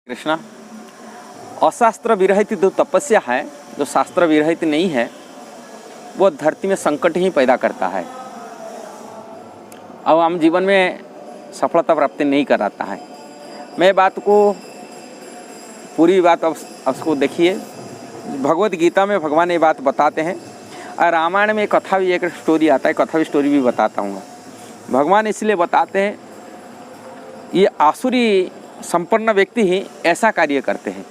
कृष्णा, अशास्त्र विरहित जो तपस्या है, जो शास्त्र विरहित नहीं है, वो धरती में संकट ही पैदा करता है। अब हम जीवन में सफलता प्राप्ति नहीं कराता है। मैं बात को पूरी बात अब उसको देखिए, भगवत गीता में भगवान ये बात बताते हैं और रामायण में कथा भी एक स्टोरी आता है, कथा भी स्टोरी भी बताता हूँ। भगवान इसलिए बताते हैं ये आसुरी संपन्न व्यक्ति ही ऐसा कार्य करते हैं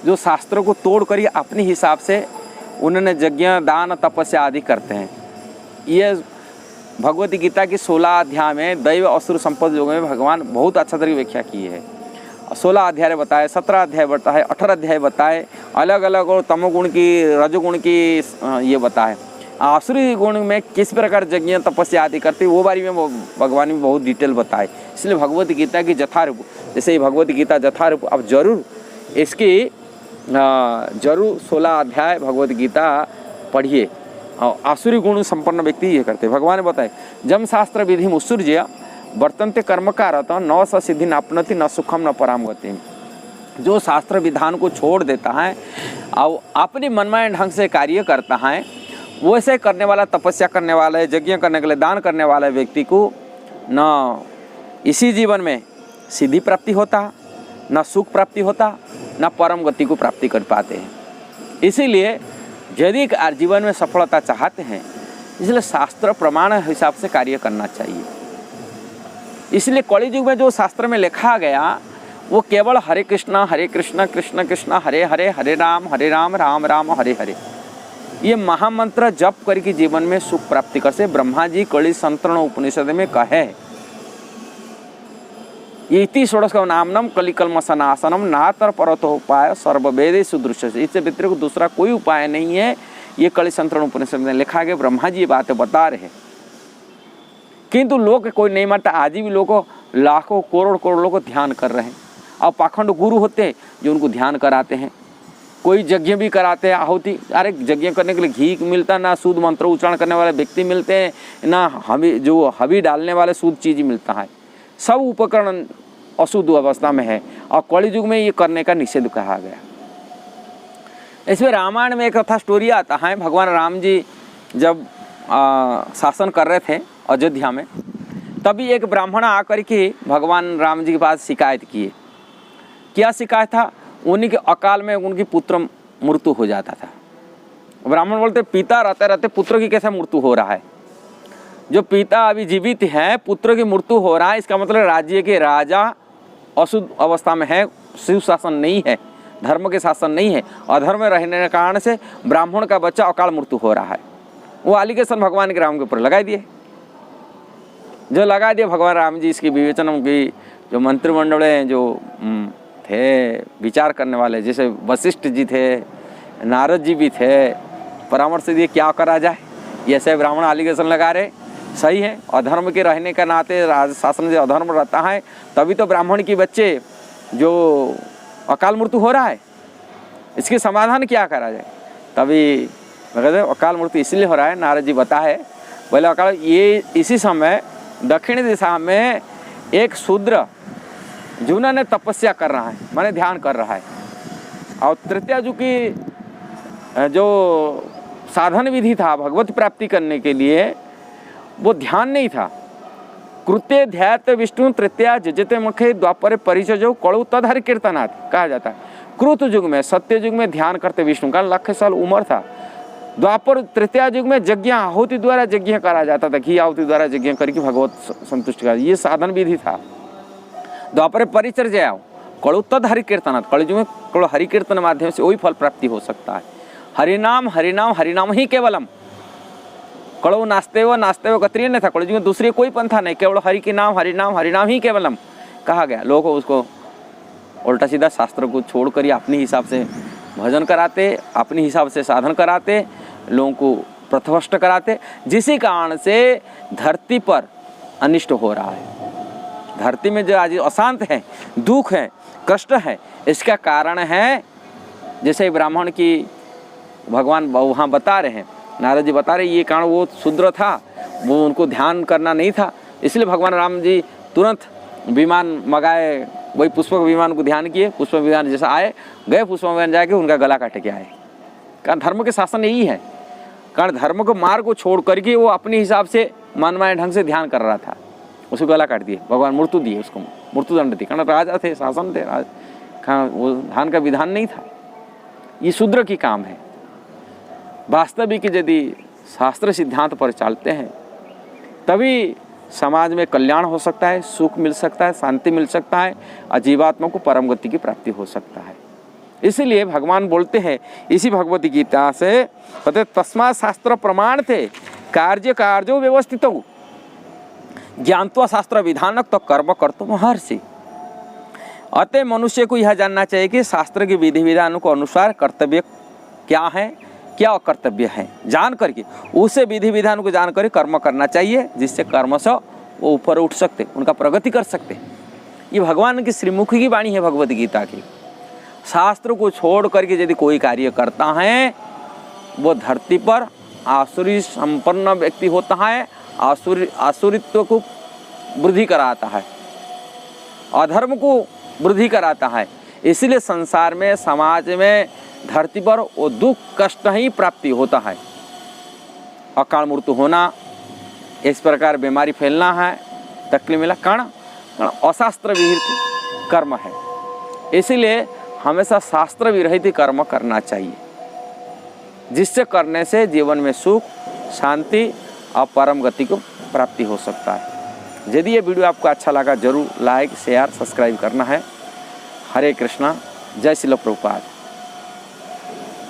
जो शास्त्रों को तोड़ कर ही अपने हिसाब से उन्होंने यज्ञ दान तपस्या आदि करते हैं। ये भगवत गीता की 16 अध्याय में दैव असुर संपद योग में भगवान बहुत अच्छा तरीके व्याख्या की है। 16 अध्याय बताए, 17 अध्याय बताए, 18 अध्याय बताए, अलग अलग और तमोगुण की रजोगुण की ये बताए। आसुरी गुण में किस प्रकार यज्ञ तपस्या आदि करते वो बारे में भगवान ने बहुत डिटेल बताए। इसलिए भगवत गीता की यथारूप, जैसे भगवत गीता यथारूप, अब जरूर इसकी जरूर 16 अध्याय भगवत गीता पढ़िए। और आसुरी गुण संपन्न व्यक्ति ये करते। भगवान ने बताए जम शास्त्र विधि मुत्सृज्य वर्तन्ते कर्मकारत न स सिद्धि नापनति न सुखम न पराम गति। जो शास्त्र विधान को छोड़ देता है और अपने मनमाने ढंग से कार्य करता है, वैसे करने वाला, तपस्या करने वाला, यज्ञ करने के लिए दान करने वाले व्यक्ति को न इसी जीवन में सिद्धि प्राप्ति होता, न सुख प्राप्ति होता, न परम गति को प्राप्ति कर पाते हैं। इसीलिए यदि जीवन में सफलता चाहते हैं, इसलिए शास्त्र प्रमाण हिसाब से कार्य करना चाहिए। इसलिए कलि युग में जो शास्त्र में लिखा गया वो केवल हरे कृष्णा कृष्ण कृष्ण हरे हरे, हरे राम राम राम हरे हरे, ये महामंत्र जप करके जीवन में सुख प्राप्ति कर से ब्रह्मा जी कलि संतरण उपनिषद में कहे। इति षोडश नामनम कलिकल्मसनासनम नातर परतो उपाय सर्ववेदेषु दृश्यते। इससे व्यतिरिक्त दूसरा कोई उपाय नहीं है। ये कलि संतरण उपनिषद में लिखा गया, ब्रह्मा जी ये बातें बता रहे हैं। किंतु लोग कोई नहीं मानता। आज भी लोगों लाखों करोड़ लोग ध्यान कर रहे हैं। और पाखंड गुरु होते हैं जो उनको ध्यान कराते हैं। कोई यज्ञ भी कराते हैं, आहुति। अरे यज्ञ करने के लिए घी मिलता, ना शुद्ध मंत्र उच्चारण करने वाले व्यक्ति मिलते हैं, ना हवि डालने वाले शुद्ध चीज मिलता है। सब उपकरण अशुद्ध अवस्था में है और कलि युग में ये करने का निषेध कहा गया। इसमें रामायण में एक कथा स्टोरी आता है। भगवान राम जी जब शासन कर रहे थे अयोध्या में, तभी एक ब्राह्मण आकर के भगवान राम जी के पास शिकायत किए। क्या शिकायत था? उन्हीं के अकाल में उनकी पुत्र मृत्यु हो जाता था। ब्राह्मण बोलते पिता रहते रहते पुत्र की कैसे मृत्यु हो रहा है? जो पिता अभी जीवित हैं, पुत्र की मृत्यु हो रहा है, इसका मतलब राज्य के राजा अशुद्ध अवस्था में है, शिव शासन नहीं है, धर्म के शासन नहीं है। अधर्म में रहने के कारण से ब्राह्मण का बच्चा अकाल मृत्यु हो रहा है। वो एलिगेशन भगवान के राम के ऊपर लगा दिए। जो लगा दिए भगवान राम जी, इसकी विवेचना की जो मंत्रिमंडल हैं, जो थे विचार करने वाले, जैसे वशिष्ठ जी थे, नारद जी भी थे, परामर्श दिए क्या करा जाए। ये ऐसे ब्राह्मण एलिगेशन लगा रहे, सही है। अधर्म के रहने के नाते राज शासन से अधर्म रहता है, तभी तो ब्राह्मण की बच्चे जो अकाल मृत्यु हो रहा है, इसके समाधान क्या करा जाए। तभी अकाल मृत्यु इसलिए हो रहा है, नारद जी बताए, बोले अकाल ये इसी समय दक्षिण दिशा में एक शूद्र जिन्होंने तपस्या कर रहा है, माने ध्यान कर रहा है, और तृतीय युग की जो साधन विधि था भगवत प्राप्ति करने के लिए, वो ध्यान नहीं था। कृत्य ध्यात विष्णु तृतीया जजते मुखे द्वापर परिचय जो कड़ु तद हरि कीर्तनाथ कहा जाता है। कृत युग में, सत्य युग में ध्यान करते विष्णु का 1,00,000 साल उम्र था। द्वापर तृतीया युग में यज्ञ आहुति द्वारा यज्ञ करा जाता था, घी आहुति द्वारा यज्ञ करके भगवत संतुष्टि का ये साधन विधि था। द्वापर परिचर्या कड़ु तद हरि कीर्तनाथ, कलि युग में कड़ु हरि कीर्तन माध्यम से वही फल प्राप्ति हो सकता है। हरिनाम हरिनाम हरिनाम ही केवलम, कड़ो नाचते हुए कतरी नहीं था। कलि युग में दूसरी कोई पंथा नहीं, केवल हरि के नाम हरिनाम ही केवलम कहा गया। लोग उसको उल्टा सीधा शास्त्र को छोड़कर अपने हिसाब से भजन कराते, अपने हिसाब से साधन कराते, लोगों को पथभ्रष्ट कराते, जिसी कारण से धरती पर अनिष्ट हो रहा है। धरती में जो आज अशांत है, दुख है, कष्ट है, इसका कारण है जैसे ब्राह्मण की भगवान वहाँ बता रहे हैं, नारद जी बता रहे, ये कारण वो शूद्र था, वो उनको ध्यान करना नहीं था। इसलिए भगवान राम जी तुरंत विमान मंगाए वही पुष्पक विमान को ध्यान किए, पुष्पक विमान जैसा आए गए, पुष्पक विमान जाके उनका गला काट के आए। कारण धर्म के शासन यही है। कारण धर्म को मार्ग को छोड़ करके वो अपने हिसाब से मनमाने ढंग से ध्यान कर रहा था, उसको गला काट दिए, भगवान मृत्यु दिए, उसको मृत्युदंड दी। कारण राजा थे, शासन थे, वो ध्यान का विधान नहीं था। ये शूद्र की काम है। वास्तविक यदि शास्त्र सिद्धांत पर चलते हैं तभी समाज में कल्याण हो सकता है, सुख मिल सकता है, शांति मिल सकता है, और जीवात्मा को परम गति की प्राप्ति हो सकता है। इसीलिए भगवान बोलते हैं इसी भगवती गीता से, कहते तस्मात् शास्त्र प्रमाण थे कार्य कार्यो व्यवस्थित हो ज्ञानत्वा शास्त्र विधानक तो कर्म कर्तुम हर्षि। अतः मनुष्य को यह जानना चाहिए कि शास्त्र के विधि विधानों को अनुसार कर्तव्य क्या है, क्या कर्तव्य है, जान करके उसे विधि विधान को जान कर कर्म करना चाहिए, जिससे कर्म से वो ऊपर उठ सकते, उनका प्रगति कर सकते। ये भगवान की श्रीमुखी की वाणी है भगवद गीता की। शास्त्र को छोड़ करके यदि कोई कार्य करता है वो धरती पर आसुरी संपन्न व्यक्ति होता है, आसुरित्व को वृद्धि कराता है, अधर्म को वृद्धि कराता है। इसलिए संसार में, समाज में, धरती पर वो दुख कष्ट ही प्राप्ति होता है। अकाल मृत्यु होना, इस प्रकार बीमारी फैलना है, तकलीफ मिला, कारण अशास्त्र विहित कर्म है। इसीलिए हमेशा शास्त्र विरहित कर्म करना चाहिए, जिससे करने से जीवन में सुख, शांति और परम गति को प्राप्ति हो सकता है। यदि ये वीडियो आपको अच्छा लगा जरूर लाइक, शेयर, सब्सक्राइब करना है। हरे कृष्णा, जय श्रील प्रभुपाद।